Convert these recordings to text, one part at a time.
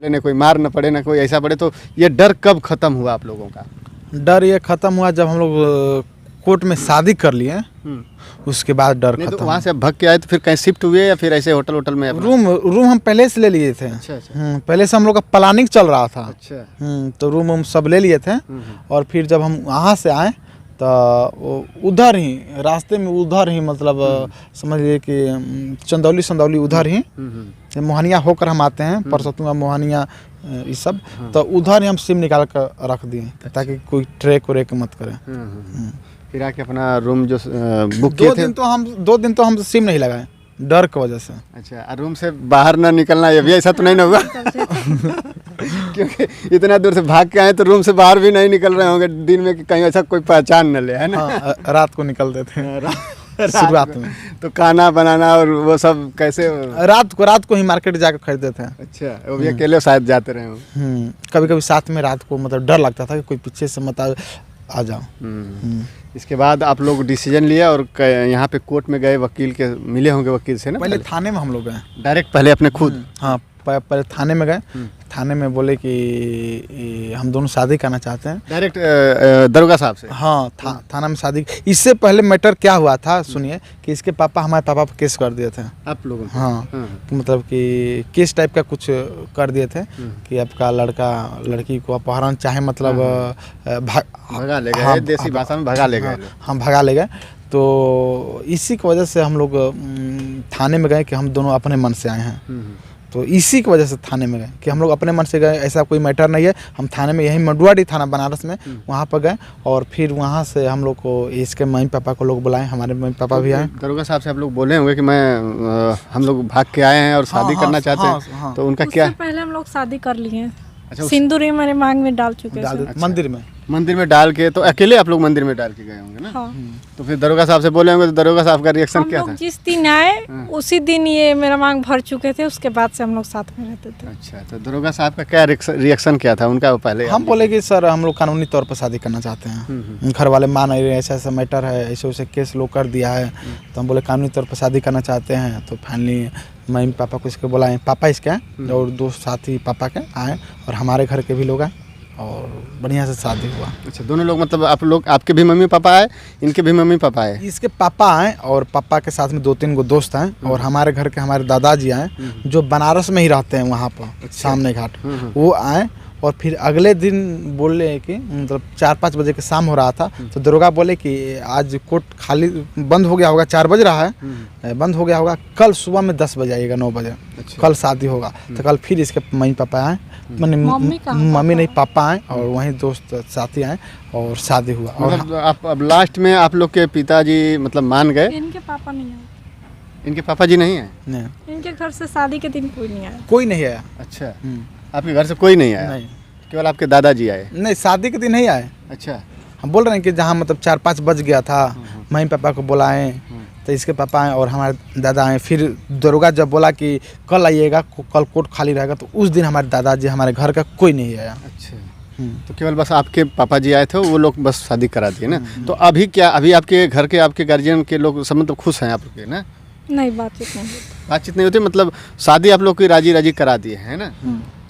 न कोई मार न पड़े न कोई ऐसा पड़े, तो ये डर कब खत्म हुआ आप लोगों का? डर ये ख़त्म हुआ जब हम लोग कोर्ट में शादी कर लिए, उसके बाद डर नहीं, खत्म। तो वहाँ से भाग के आए तो फिर कहीं शिफ्ट हुए या फिर ऐसे होटल में अपना? रूम हम पहले से ले लिए थे। अच्छा। पहले से हम लोग का प्लानिंग चल रहा था। अच्छा। तो रूम हम सब ले लिए थे। और फिर जब हम वहाँ से आए तो उधर ही रास्ते में उधर ही मतलब समझ लिए कि चंदौली उधर ही मोहनिया होकर हम आते हैं, परसतुआ मोहनिया ये सब। तो उधर ही हम सिम निकाल कर रख दिए ताकि कोई ट्रैक व्रेक मत करे। फिर आके अपना रूम जो बुक किए थे, 2 दिन तो हम सिम नहीं लगाए डर की वजह से। अच्छा, रूम से बाहर ना निकलना, ये भी ऐसा तो नहीं ना हुआ? क्योंकि इतना दूर से भाग के आए तो रूम से बाहर भी नहीं निकल रहे होंगे दिन में कि कहीं ऐसा कोई पहचान न ले, है ना? हाँ, रात को निकलते थे शुरुआत में। तो खाना बनाना और वो सब कैसे? रात को ही मार्केट जाकर खरीदते थे। अच्छा, वो भी अकेले शायद जाते रहे हो? कभी कभी साथ में रात को मतलब डर लगता था कि कोई पीछे से मत आ जाओ। इसके बाद आप लोग डिसीजन लिया और यहाँ पे कोर्ट में गए, वकील के मिले होंगे वकील से ना? पहले थाने में हम लोग गए डायरेक्ट, पहले अपने खुद? हाँ, पहले थाने में गए। थाने में बोले कि हम दोनों शादी करना चाहते हैं। डायरेक्ट दरोगा साहब से? हाँ, थाना में शादी। इससे पहले मैटर क्या हुआ था सुनिए, कि इसके पापा हमारे पापा पर केस कर दिए थे आप लोगों? हाँ, मतलब कि केस टाइप का कुछ कर दिए थे कि आपका लड़की को अपहरण चाहे मतलब भगा ले गए, देसी भाषा में भगा ले गए। हम भगा ले गए। तो इसी की वजह से हम लोग थाने में गए कि हम दोनों अपने मन से आए हैं। तो इसी की वजह से थाने में गए कि हम लोग अपने मन से गए, ऐसा कोई मैटर नहीं है। हम थाने में, यही मंडुआडीह थाना बनारस में, वहाँ पर गए। और फिर वहाँ से हम लोग को इसके मम्मी पापा को लोग बुलाए, हमारे मम्मी पापा भी आए। दरोगा साहब से आप लोग बोले होंगे कि हम लोग भाग के आए हैं और शादी करना चाहते हैं, तो उनका क्या? पहले हम लोग शादी कर लिए। अच्छा, सिंदूर हमारे मांग में डाल चुके थे। मंदिर में डाल के? तो अकेले आप लोग मंदिर में डाल के गए होंगे ना? हाँ। तो फिर दरोगा साहब से बोले होंगे, तो दरोगा साहब का रिएक्शन क्या था? जिस दिन आए उसी दिन ये मेरा मांग भर चुके थे, उसके बाद से हम लोग साथ में रहते थे। अच्छा, तो दरोगा साहब का क्या रिएक्शन क्या था उनका? पहले हम बोले कि सर हम लोग कानूनी तौर पर शादी करना चाहते हैं, घर वाले मान नहीं रहे, ऐसा मैटर है, ऐसे वैसे केस लोग कर दिया है। तो हम बोले कानूनी तौर पर शादी करना चाहते हैं। तो फाइनली मम्मी पापा को इसके बुलाए, पापा इसके आए और 2 साथी पापा के आए और हमारे घर के भी लोग आए और बढ़िया से शादी हुआ। अच्छा, दोनों लोग मतलब आप लोग, आपके भी मम्मी पापा आए, इनके भी मम्मी पापा आए? इसके पापा आए और पापा के साथ में 2-3 गो दोस्त हैं और हमारे घर के हमारे दादाजी आए जो बनारस में ही रहते हैं वहाँ पर सामने घाट, वो आए। और फिर अगले दिन बोले कि मतलब 4-5 बजे के शाम हो रहा था, तो दरोगा बोले कि आज कोर्ट खाली बंद हो गया होगा, 4 बज रहा है, बंद हो गया होगा, कल सुबह में 10 बजे आइएगा, 9 बजे। अच्छा। कल शादी होगा। तो कल फिर इसके मम्मी पापा आए, मम्मी नहीं पापा आए और वहीं दोस्त साथी आए और शादी हुआ। और मतलब आप अब लास्ट में आप लोग के पिताजी मतलब मान गए? इनके पापा नहीं आए। इनके पापा जी नहीं है? नहीं, इनके घर से शादी के दिन कोई नहीं आया। कोई नहीं आया। अच्छा, आपके घर से कोई नहीं आया? नहीं, केवल आपके दादाजी आए? नहीं, शादी के दिन नहीं आए। अच्छा, हम बोल रहे हैं कि जहाँ मतलब 4-5 बज गया था, मम्मी पापा को बुलाएं तो इसके पापा आए और हमारे दादा आए। फिर दरोगा जब बोला कि कल आइएगा, कल कोर्ट खाली रहेगा, तो उस दिन हमारे दादाजी, हमारे घर का कोई नहीं आया। अच्छा, तो केवल बस आपके पापा जी आए थे, वो लोग बस शादी करा दिए ना? तो अभी क्या, अभी आपके घर के, आपके गार्जियन के लोग सब मतलब खुश हैं आपके ना? नहीं, बातचीत नहीं होती, मतलब शादी आप लोग की राजी करा दिए है ना?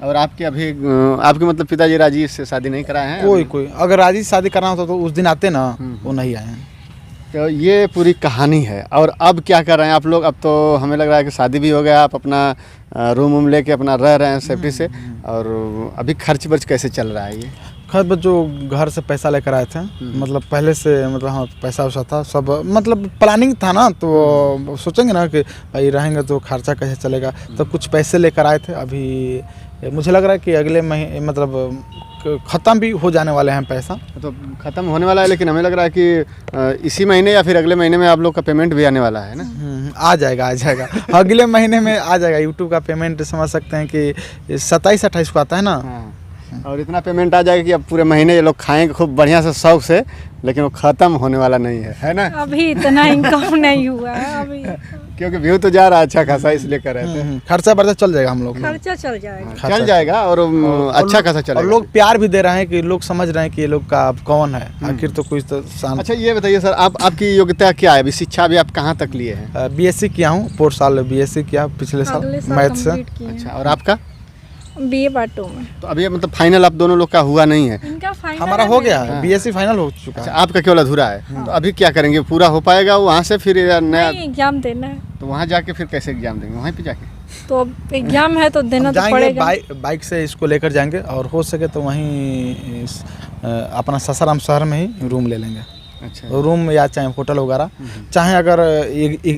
और आपके अभी आपके मतलब पिताजी राजी से शादी नहीं कराए हैं? कोई अगर राजी शादी करना होता तो उस दिन आते ना, वो नहीं आए हैं। तो ये पूरी कहानी है। और अब क्या कर रहे हैं आप लोग? अब तो हमें लग रहा है कि शादी भी हो गया, आप अपना रूम लेके अपना रह रहे हैं सेफ्टी से। और अभी खर्च वर्च कैसे चल रहा है? ये खर्च जो घर से पैसा लेकर आए थे, मतलब पहले से मतलब हाँ पैसा वैसा था सब, मतलब प्लानिंग था ना, तो सोचेंगे ना कि भाई रहेंगे तो खर्चा कैसे चलेगा, तो कुछ पैसे लेकर आए थे। अभी मुझे लग रहा है कि अगले महीने मतलब ख़त्म भी हो जाने वाले हैं पैसा, तो ख़त्म होने वाला है। लेकिन हमें लग रहा है कि इसी महीने या फिर अगले महीने में आप लोग का पेमेंट भी आने वाला है ना? आ जाएगा अगले महीने में आ जाएगा। यूट्यूब का पेमेंट समझ सकते हैं कि 27-28 को आता है ना। और इतना पेमेंट आ जाएगा कि अब पूरे महीने ये लोग खाएंगे खूब बढ़िया से शौक से, लेकिन वो ख़त्म होने वाला नहीं है ना? अभी इतना इनकम नहीं हुआ है अभी, क्योंकि व्यू तो जा रहा है अच्छा खासा, इसलिए कर रहे थे। खर्चा बढ़ता चल जाएगा, हम लोग खर्चा चल जाएगा, चल जाएगा और अच्छा खासा चलेगा। और लोग प्यार भी दे रहे हैं कि लोग समझ रहे हैं कि ये लोग का कौन है आखिर, तो कुछ तो अच्छा, ये बताइए सर, आपकी योग्यता क्या है? अभी शिक्षा भी आप कहाँ तक लिए हैं? BSc किया हूँ, 4 साल BSc किया पिछले साल मैथ से। अच्छा, और आपका? BA पार्ट 2 में। तो अभी मतलब फाइनल आप दोनों लोग का हुआ नहीं है? इनका फाइनल हमारा हो गया है, BSc फाइनल हो चुका अच्छा, है। आपका केवल अधूरा है। तो अभी क्या करेंगे, पूरा हो पाएगा वहाँ से फिर या नया? नहीं, एग्जाम देना है। तो वहाँ जाके फिर कैसे एग्जाम देंगे, वहीं पे जाके? तो अब एग्जाम है तो देना हम तो जाएंगे पड़ेगा। बाइक से इसको लेकर जाएंगे और हो सके तो वहीं अपना सासाराम शहर में ही रूम ले लेंगे। अच्छा। रूम या चाहे होटल वगैरह, चाहे अगर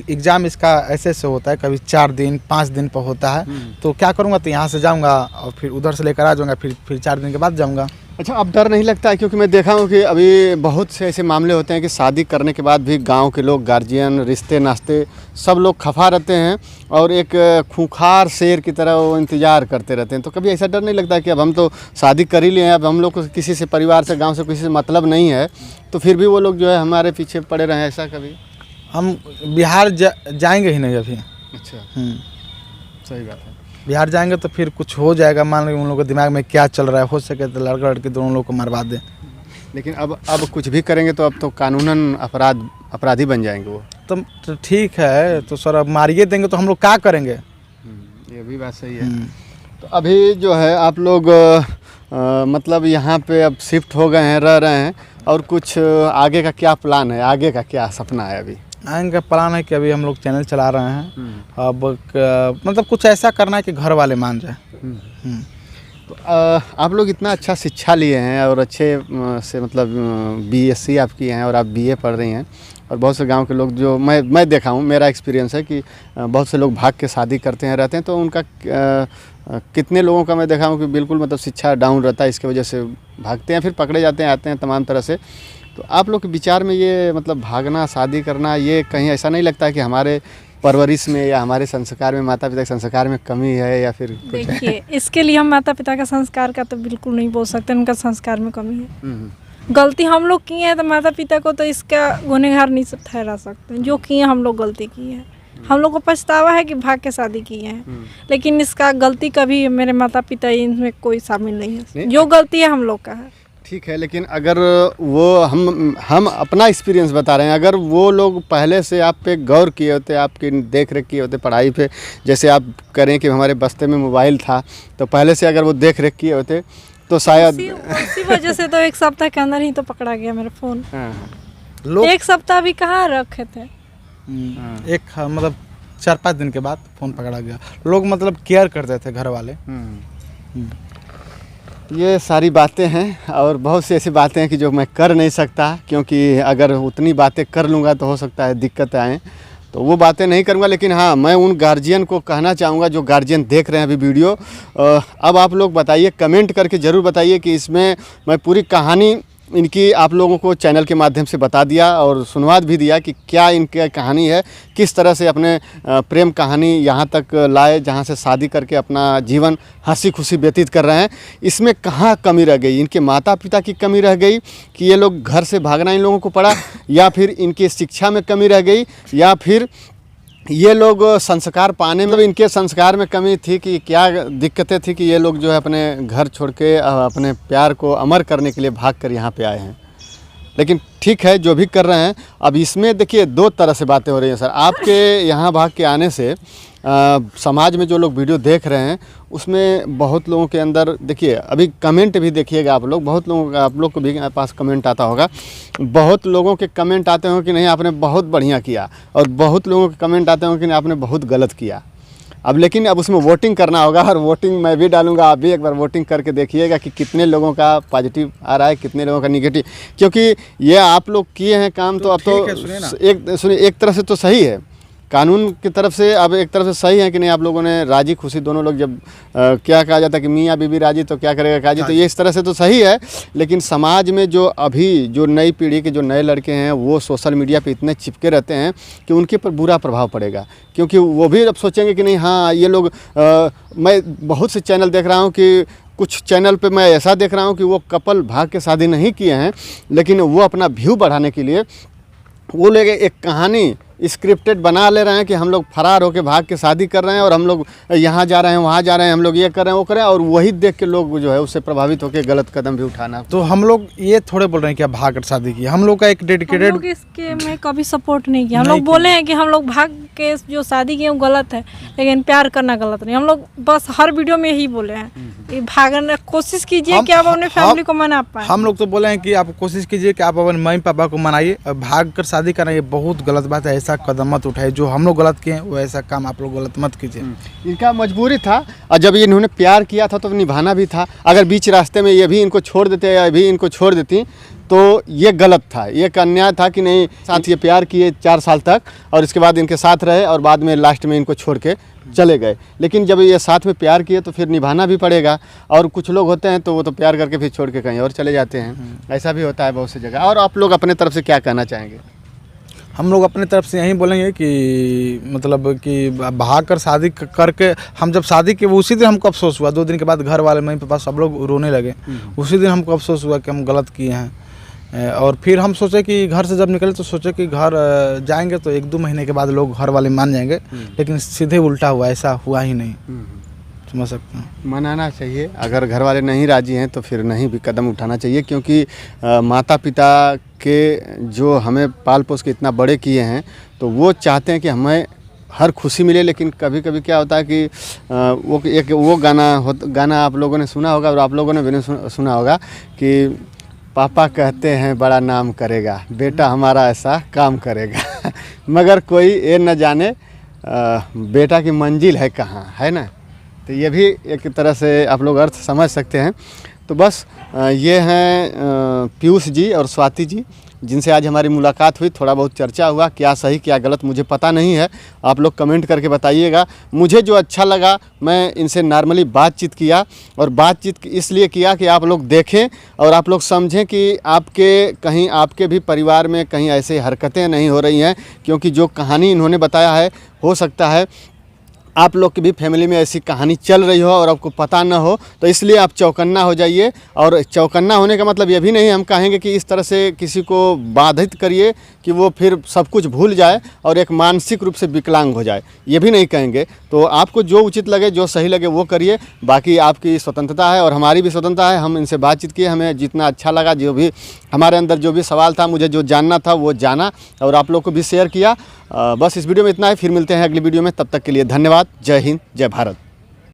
एग्ज़ाम इसका ऐसे से होता है, कभी 4 दिन 5 दिन पर होता है, तो क्या करूँगा, तो यहाँ से जाऊँगा और फिर उधर से लेकर आ जाऊँगा, फिर 4 दिन के बाद जाऊँगा। अच्छा, अब डर नहीं लगता है? क्योंकि मैं देखा हूँ कि अभी बहुत से ऐसे मामले होते हैं कि शादी करने के बाद भी गांव के लोग, गार्जियन, रिश्ते नाश्ते सब लोग खफा रहते हैं और एक खूंखार शेर की तरह वो इंतज़ार करते रहते हैं। तो कभी ऐसा डर नहीं लगता कि अब हम तो शादी कर ही लिए हैं, अब हम लोग को किसी से, परिवार से, गांव से किसी से मतलब नहीं है, तो फिर भी वो लोग जो है हमारे पीछे पड़े रहे, ऐसा कभी? हम बिहार जाएंगे ही नहीं अभी। अच्छा, सही बात है। बिहार जाएंगे तो फिर कुछ हो जाएगा, मान लो उन लोगों के दिमाग में क्या चल रहा है, हो सके तो लड़का लड़की दोनों लोग को मरवा दें। लेकिन अब कुछ भी करेंगे तो अब तो कानूनन अपराधी बन जाएंगे वो। तो ठीक है, तो सर अब मारिए देंगे तो हम लोग क्या करेंगे? ये भी बात सही है। तो अभी जो है आप लोग मतलब यहाँ पे अब शिफ्ट हो गए हैं, रह रहे हैं, और कुछ आगे का क्या प्लान है, आगे का क्या सपना है? अभी आगे का प्लान है कि अभी हम लोग चैनल चला रहे हैं, अब मतलब कुछ ऐसा करना है कि घर वाले मान जाए। तो आप लोग इतना अच्छा शिक्षा लिए हैं और अच्छे से मतलब BSc आप किए हैं और आप BA पढ़ रही हैं, और बहुत से गांव के लोग जो मैं देखा हूं, मेरा एक्सपीरियंस है कि बहुत से लोग भाग के शादी करते हैं, रहते हैं, तो उनका कितने लोगों का मैं देखा हूं कि बिल्कुल मतलब शिक्षा डाउन रहता है, इसकी वजह से भागते हैं, फिर पकड़े जाते हैं, आते हैं तमाम तरह से। तो आप लोग के विचार में ये मतलब भागना, शादी करना, ये कहीं ऐसा नहीं लगता है कि हमारे परवरिश में या हमारे संस्कार में, माता पिता के संस्कार में कमी है या फिर कुछ? देखिए, इसके लिए हम माता पिता का संस्कार का तो बिल्कुल नहीं बोल सकते, उनका संस्कार में कमी है। गलती हम लोग किए हैं तो माता पिता को तो इसका गुनहगार नहीं ठहरा सकते। जो किए हम लोग गलती की है, हम लोग को पछतावा है कि भाग के शादी की है, लेकिन इसका गलती कभी मेरे माता पिता इनमें कोई शामिल नहीं है। जो गलती है हम लोग का है। ठीक है, लेकिन अगर वो हम अपना एक्सपीरियंस बता रहे हैं, अगर वो लोग पहले से आप पे गौर किए होते, आपकी देख रेख किए होते पढ़ाई पे, जैसे आप करें कि हमारे बस्ते में मोबाइल था, तो पहले से अगर वो देख रेख किए होते तो शायद उसी वजह से तो 1 सप्ताह के अंदर ही तो पकड़ा गया मेरा फ़ोन। लोग 1 सप्ताह भी कहाँ रखे थे। एक मतलब 4-5 दिन के बाद फ़ोन पकड़ा गया। लोग मतलब केयर करते थे, घर वाले। ये सारी बातें हैं और बहुत सी ऐसी बातें हैं कि जो मैं कर नहीं सकता, क्योंकि अगर उतनी बातें कर लूँगा तो हो सकता है दिक्कत आए, तो वो बातें नहीं करूँगा। लेकिन हाँ, मैं उन गार्जियन को कहना चाहूँगा जो गार्जियन देख रहे हैं अभी वीडियो, अब आप लोग बताइए, कमेंट करके ज़रूर बताइए कि इसमें मैं पूरी कहानी इनकी आप लोगों को चैनल के माध्यम से बता दिया और सुनवा भी दिया कि क्या इनकी कहानी है, किस तरह से अपने प्रेम कहानी यहाँ तक लाए, जहाँ से शादी करके अपना जीवन हंसी खुशी व्यतीत कर रहे हैं। इसमें कहाँ कमी रह गई? इनके माता पिता की कमी रह गई कि ये लोग घर से भागना इन लोगों को पड़ा, या फिर इनकी शिक्षा में कमी रह गई, या फिर ये लोग संस्कार पाने में, इनके संस्कार में कमी थी कि क्या दिक्कतें थी कि ये लोग जो है अपने घर छोड़ के अपने प्यार को अमर करने के लिए भाग कर यहाँ पे आए हैं। लेकिन ठीक है, जो भी कर रहे हैं, अब इसमें देखिए 2 तरह से बातें हो रही हैं सर। आपके यहाँ भाग के आने से समाज में जो लोग वीडियो देख रहे हैं उसमें बहुत लोगों के अंदर, देखिए अभी कमेंट भी देखिएगा आप लोग, बहुत लोगों का, आप लोग को भी पास कमेंट आता होगा, बहुत लोगों के कमेंट आते हों कि नहीं आपने बहुत बढ़िया किया, और बहुत लोगों के कमेंट आते हों कि नहीं आपने बहुत गलत किया। अब लेकिन अब उसमें वोटिंग करना होगा, और वोटिंग मैं भी डालूंगा, आप भी एक बार वोटिंग करके देखिएगा कि कितने लोगों का पॉजिटिव आ रहा है, कितने लोगों का निगेटिव। क्योंकि ये आप लोग किए हैं काम, तो अब तो सुनिए, एक तरह से तो सही है, कानून की तरफ से अब एक तरफ से सही है कि नहीं, आप लोगों ने राजी खुशी दोनों लोग, जब क्या कहा जाता है कि मियाँ बीबी राजी तो क्या करेगा काजी, तो ये इस तरह से तो सही है। लेकिन समाज में जो अभी जो नई पीढ़ी के जो नए लड़के हैं वो सोशल मीडिया पे इतने चिपके रहते हैं कि उनके पर बुरा प्रभाव पड़ेगा, क्योंकि वो भी अब सोचेंगे कि नहीं, हाँ ये लोग मैं बहुत से चैनल देख रहा हूँ कि कुछ चैनल पे मैं ऐसा देख रहा हूँ कि वो कपल भाग के शादी नहीं किए हैं, लेकिन वो अपना व्यू बढ़ाने के लिए वो लोग एक कहानी स्क्रिप्टेड बना ले रहे हैं कि हम लोग फरार होकर भाग के शादी कर रहे हैं और हम लोग यहाँ जा रहे हैं वहाँ जा रहे हैं, हम लोग ये कर रहे हैं वो कर रहे हैं, और वही देख के लोग जो है उससे प्रभावित होकर गलत कदम भी उठाना। तो हम लोग ये थोड़े बोल रहे हैं कि आप भाग कर शादी की, हम लोग का एक हम डेडिकेटेड लोग इसके में कभी सपोर्ट नहीं किया। हम लोग बोले हैं कि हम लोग भाग के जो शादी किए वो गलत है, लेकिन प्यार करना गलत नहीं। हम लोग बस हर वीडियो में यही बोले हैं कि भागने कोशिश कीजिए कि आप अपने फैमिली को मना पाए। हम लोग तो बोले हैं कि आप कोशिश कीजिए कि आप अपने मम्मी पापा को मनाइए, भाग कर शादी करना ये बहुत गलत बात है। ऐसा कदम मत उठाइए, जो हम लोग गलत किए हैं वो ऐसा काम आप लोग गलत मत कीजिए। इनका मजबूरी था, और जब इन्होंने प्यार किया था तो निभाना भी था। अगर बीच रास्ते में ये भी इनको छोड़ देते या भी इनको छोड़ देती तो ये गलत था, ये एक अन्याय था कि नहीं। साथ ये प्यार किए 4 साल तक और इसके बाद इनके साथ रहे और बाद में लास्ट में इनको छोड़ के चले गए। लेकिन जब ये साथ में प्यार किए तो फिर निभाना भी पड़ेगा। और कुछ लोग होते हैं तो वो तो प्यार करके फिर छोड़ के कहीं और चले जाते हैं, ऐसा भी होता है बहुत सी जगह। और आप लोग अपने तरफ से क्या कहना चाहेंगे? हम लोग अपनी तरफ से यही बोलेंगे कि मतलब कि भाग कर शादी करके हम जब शादी के उसी दिन हमको अफसोस हुआ। 2 दिन के बाद घर वाले मम्मी पापा सब लोग रोने लगे। उसी दिन हमको अफसोस हुआ कि हम गलत किए हैं। और फिर हम सोचे कि घर से जब निकले तो सोचे कि घर जाएंगे तो 1-2 महीने के बाद लोग घर वाले मान जाएंगे, लेकिन सीधे उल्टा हुआ, ऐसा हुआ ही नहीं। समझ सकते हैं, मनाना चाहिए। अगर घर वाले नहीं राजी हैं तो फिर नहीं भी कदम उठाना चाहिए, क्योंकि माता पिता के जो हमें पाल पोस के इतना बड़े किए हैं तो वो चाहते हैं कि हमें हर खुशी मिले। लेकिन कभी कभी क्या होता है कि वो गाना आप लोगों ने सुना होगा और आप लोगों ने भी सुना होगा कि पापा कहते हैं बड़ा नाम करेगा, बेटा हमारा ऐसा काम करेगा मगर कोई ये न जाने बेटा की मंजिल है कहाँ, है ना। तो ये भी एक तरह से आप लोग अर्थ समझ सकते हैं। तो बस ये हैं पीयूष जी और स्वाति जी, जिनसे आज हमारी मुलाकात हुई। थोड़ा बहुत चर्चा हुआ, क्या सही क्या गलत मुझे पता नहीं है, आप लोग कमेंट करके बताइएगा। मुझे जो अच्छा लगा मैं इनसे नॉर्मली बातचीत किया, और बातचीत इसलिए किया कि आप लोग देखें और आप लोग समझें कि कहीं आपके भी परिवार में कहीं ऐसे हरकतें नहीं हो रही हैं। क्योंकि जो कहानी इन्होंने बताया है, हो सकता है आप लोग की भी फैमिली में ऐसी कहानी चल रही हो और आपको पता ना हो, तो इसलिए आप चौकन्ना हो जाइए। और चौकन्ना होने का मतलब ये भी नहीं हम कहेंगे कि इस तरह से किसी को बाधित करिए कि वो फिर सब कुछ भूल जाए और एक मानसिक रूप से विकलांग हो जाए, ये भी नहीं कहेंगे। तो आपको जो उचित लगे, जो सही लगे वो करिए, बाकी आपकी स्वतंत्रता है और हमारी भी स्वतंत्रता है। हम इनसे बातचीत किए, हमें जितना अच्छा लगा, जो भी हमारे अंदर जो भी सवाल था, मुझे जो जानना था वो जाना और आप लोग को भी शेयर किया। बस इस वीडियो में इतना है, फिर मिलते हैं अगली वीडियो में। तब तक के लिए धन्यवाद। जय हिंद, जय भारत।